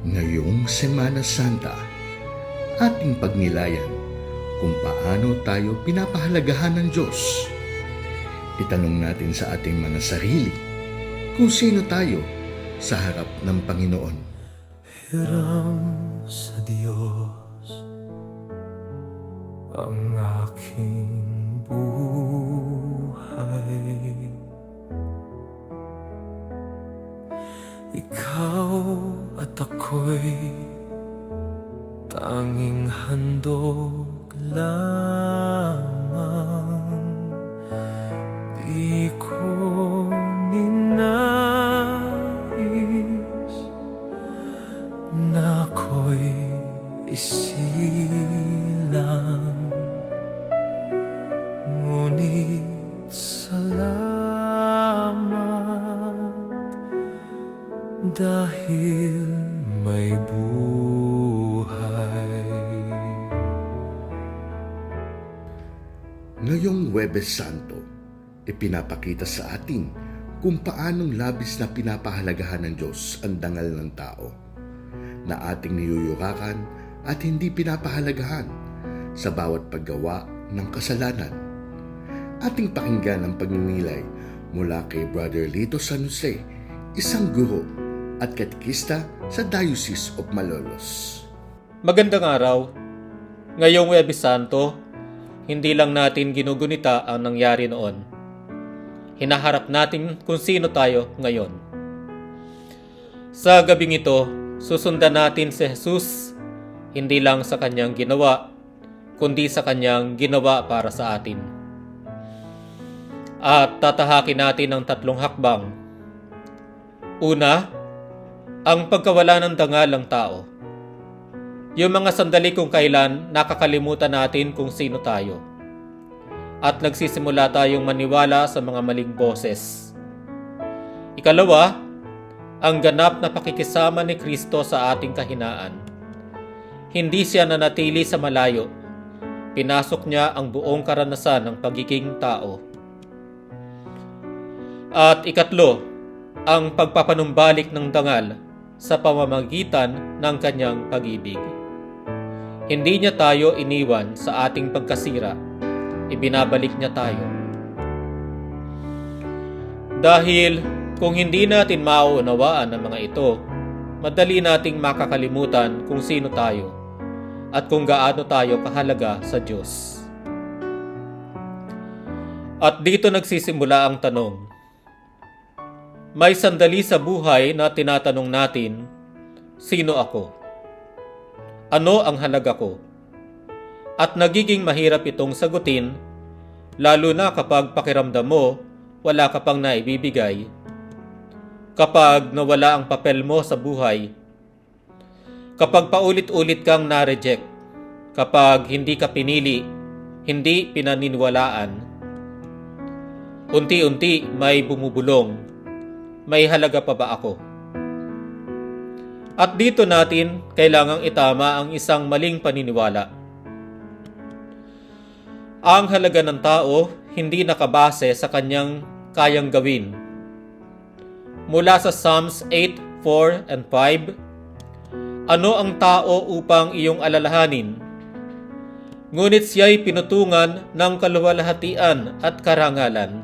Ngayong Semana Santa, ating pagnilayan kung paano tayo pinapahalagahan ng Diyos. Itanong natin sa ating mga sarili kung sino tayo sa harap ng Panginoon. Hiram sa Diyos ang aking buhay. Ikaw at ako'y tanging handog lamang. Di ko ninais na ako'y isilang, ngunit salamat dahil may buhay. Ngayong Huwebes Santo, ipinapakita sa atin kung paanong labis na pinapahalagahan ng Diyos ang dangal ng tao, na ating niyuyurakan at hindi pinapahalagahan sa bawat paggawa ng kasalanan. Ating pakinggan ang pagninilay mula kay Brother Lito San Jose, isang guro at katekista sa Diocese of Malolos. Magandang araw. Ngayong Huwebes Santo, hindi lang natin ginugunita ang nangyari noon. Hinaharap natin kung sino tayo ngayon. Sa gabing ito, susundan natin si Jesus hindi lang sa kanyang ginawa, kundi sa kanyang ginawa para sa atin. At tatahakin natin ang 3 hakbang. Una, ang pagkawala ng dangal ng tao. Yung mga sandali kung kailan nakakalimutan natin kung sino tayo. At nagsisimula tayong maniwala sa mga maling boses. Ikalawa, ang ganap na pakikisama ni Kristo sa ating kahinaan. Hindi siya nanatili sa malayo. Pinasok niya ang buong karanasan ng pagiging tao. At ikatlo, ang pagpapanumbalik ng dangal sa pamamagitan ng kanyang pag-ibig. Hindi niya tayo iniwan sa ating pagkasira. Ibinabalik niya tayo. Dahil kung hindi natin mauunawaan ang mga ito, madali nating makakalimutan kung sino tayo at kung gaano tayo kahalaga sa Diyos. At dito nagsisimula ang tanong. May sandali sa buhay na tinatanong natin, sino ako? Ano ang halaga ko? At nagiging mahirap itong sagutin, lalo na kapag pakiramdam mo wala ka pang naibibigay. Kapag nawala ang papel mo sa buhay. Kapag paulit-ulit kang na-reject. Kapag hindi ka pinili, hindi pinaniniwalaan. Unti-unti may bumubulong. May halaga pa ba ako? At dito natin kailangang itama ang isang maling paniniwala. Ang halaga ng tao hindi nakabase sa kanyang kayang gawin. Mula sa Psalms 8, 4 and 5, ano ang tao upang iyong alalahanin? Ngunit siya'y pinutungan ng kaluwalhatian at karangalan.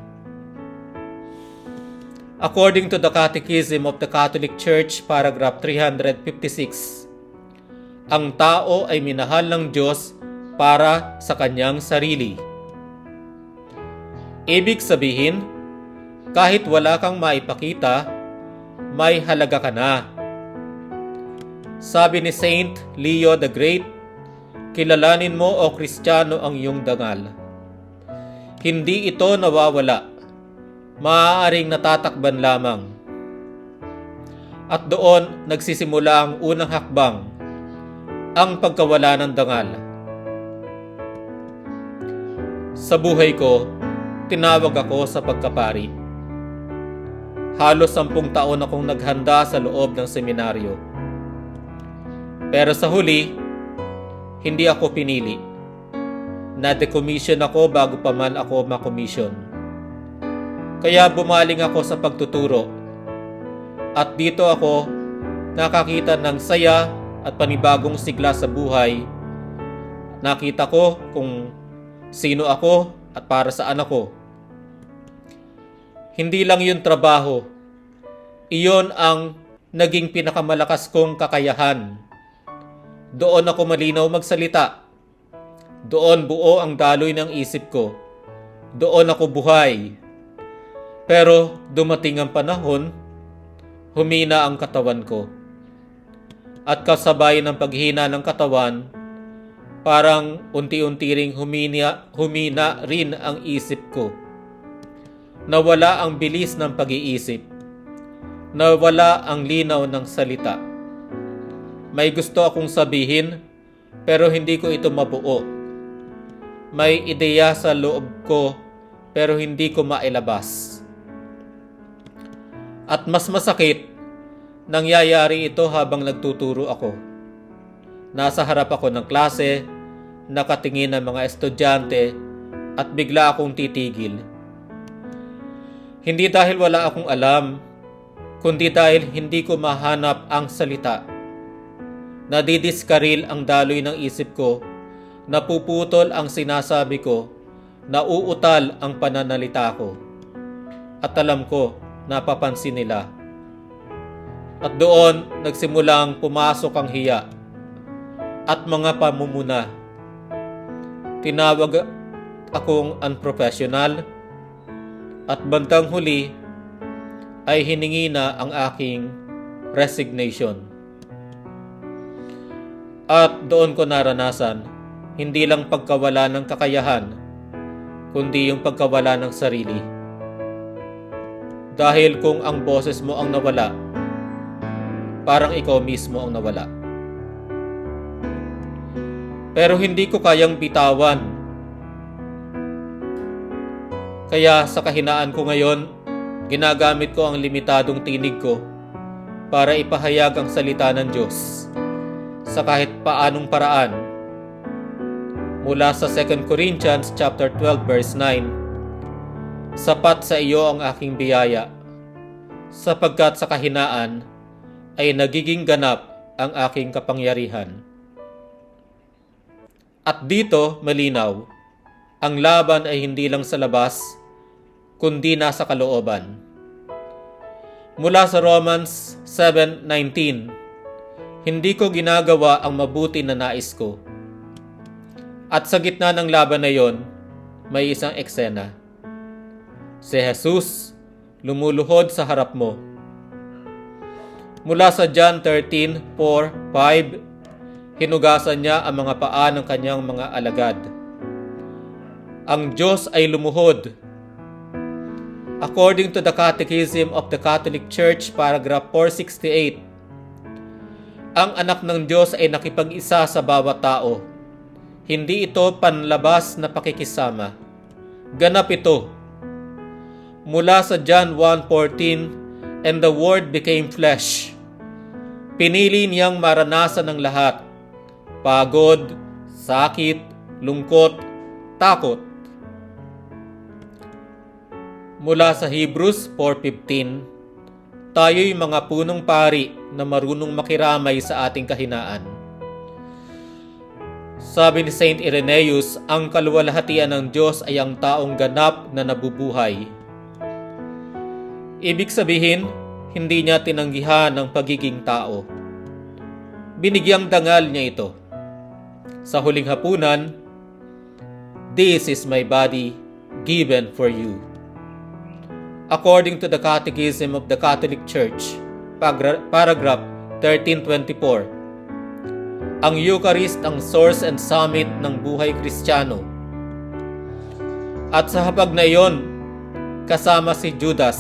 According to the Catechism of the Catholic Church, paragraph 356, ang tao ay minahal ng Diyos para sa kanyang sarili. Ibig sabihin, kahit wala kang maipakita, may halaga ka na. Sabi ni Saint Leo the Great, kilalanin mo o Kristiyano ang iyong dangal. Hindi ito nawawala. Maaaring natatakban lamang. At doon nagsisimula ang unang hakbang, ang pagkawala ng dangal. Sa buhay ko, tinawag ako sa pagkapari. Halos 10 taon akong naghanda sa loob ng seminaryo. Pero sa huli, hindi ako pinili. Na-decommission ako bago pa man ako makommission. Kaya bumaling ako sa pagtuturo. At dito ako nakakita ng saya at panibagong sigla sa buhay. Nakita ko kung sino ako at para saan ako. Hindi lang yun trabaho. Iyon ang naging pinakamalakas kong kakayahan. Doon ako malinaw magsalita. Doon buo ang daloy ng isip ko. Doon ako buhay. Pero dumating ang panahon, humina ang katawan ko. At kasabay ng paghina ng katawan, parang unti-unti ring humina rin ang isip ko. Nawala ang bilis ng pag-iisip. Nawala ang linaw ng salita. May gusto akong sabihin, pero hindi ko ito mabuo. May ideya sa loob ko, pero hindi ko mailabas. At mas masakit, nangyayari ito habang nagtuturo ako. Nasa harap ako ng klase, nakatingin ang mga estudyante, at bigla akong titigil. Hindi dahil wala akong alam, kundi dahil hindi ko mahanap ang salita. Nadidiskaril ang daloy ng isip ko, napuputol ang sinasabi ko, nauutal ang pananalita ko. At alam ko, napapansin nila. At doon nagsimulang pumasok ang hiya at mga pamumuna. Tinawag akong unprofessional at bandang huli ay hiningi na ang aking resignation. At doon ko naranasan hindi lang pagkawala ng kakayahan, kundi yung pagkawala ng sarili. Dahil kung ang boses mo ang nawala, parang ikaw mismo ang nawala. Pero hindi ko kayang bitawan. Kaya sa kahinaan ko ngayon, ginagamit ko ang limitadong tinig ko para ipahayag ang salita ng Diyos sa kahit paanong paraan. Mula sa 2 Corinthians chapter 12 verse 9, sapat sa iyo ang aking biyaya, sapagkat sa kahinaan ay nagiging ganap ang aking kapangyarihan. At dito malinaw, ang laban ay hindi lang sa labas, kundi nasa kalooban. Mula sa Romans 7:19, hindi ko ginagawa ang mabuti na nais ko. At sa gitna ng laban na yon, may isang eksena. Si Jesus lumuluhod sa harap mo. Mula sa John 13:4-5, hinugasan niya ang mga paa ng kanyang mga alagad. Ang Diyos ay lumuhod. According to the Catechism of the Catholic Church, paragraph 468, ang anak ng Diyos ay nakipag-isa sa bawat tao. Hindi ito panlabas na pakikisama. Ganap ito. Mula sa John 1:14, and the Word became flesh. Pinili niyang maranasan ng lahat. Pagod, sakit, lungkot, takot. Mula sa Hebrews 4:15, tayo'y mga punong pari na marunong makiramay sa ating kahinaan. Sabi ni Saint Irenaeus, ang kaluwalhatian ng Diyos ay ang taong ganap na nabubuhay. Ibig sabihin, hindi niya tinanggihan ang pagiging tao. Binigyang dangal niya ito. Sa huling hapunan, "This is my body given for you." According to the Catechism of the Catholic Church, paragraph 1324, ang Eucharist ang source and summit ng buhay Kristiyano. At sa hapag na iyon, kasama si Judas.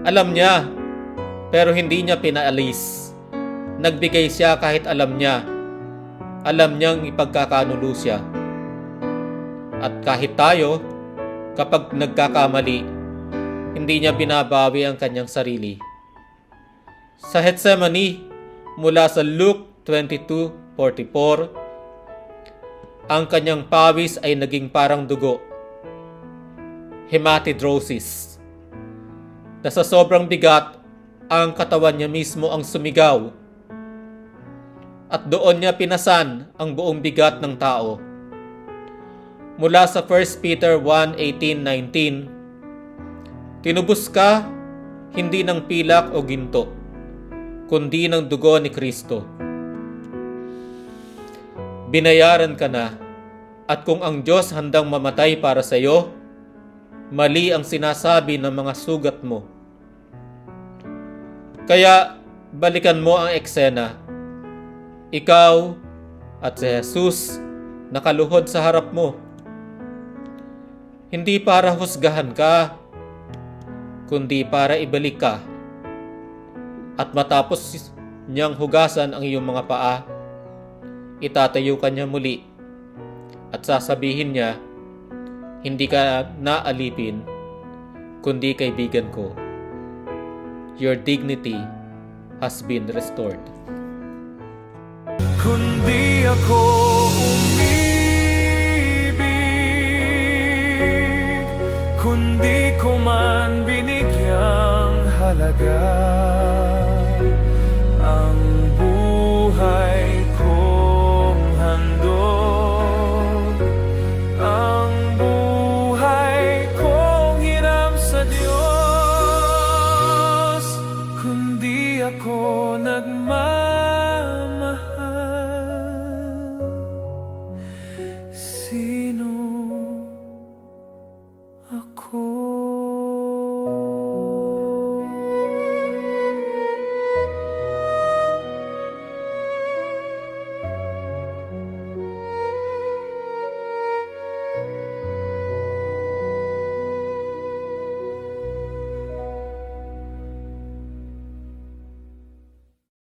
Alam niya, pero hindi niya pinaalis. Nagbigay siya kahit alam niya. Alam niyang ipagkakanulo siya. At kahit tayo, kapag nagkakamali, hindi niya binabawi ang kanyang sarili. Sa Gethsemane, mula sa Luke 22:44, ang kanyang pawis ay naging parang dugo. Hematidrosis. Na sa sobrang bigat, ang katawan niya mismo ang sumigaw. At doon niya pinasan ang buong bigat ng tao. Mula sa 1 Peter 1:18-19, tinubos ka hindi ng pilak o ginto, kundi ng dugo ni Kristo. Binayaran ka na, at kung ang Diyos handang mamatay para sa iyo, mali ang sinasabi ng mga sugat mo. Kaya balikan mo ang eksena. Ikaw at si Jesus nakaluhod sa harap mo. Hindi para husgahan ka, kundi para ibalik ka. At matapos niyang hugasan ang iyong mga paa, itatayo ka niya muli at sasabihin niya, hindi ka naalipin, kundi kaibigan ko. Your dignity has been restored. kundi ako umibig, kundi ko man binigyang halaga ang buhay kong handog, ang buhay kong hiram sa Diyos, kundi ako nagmamahal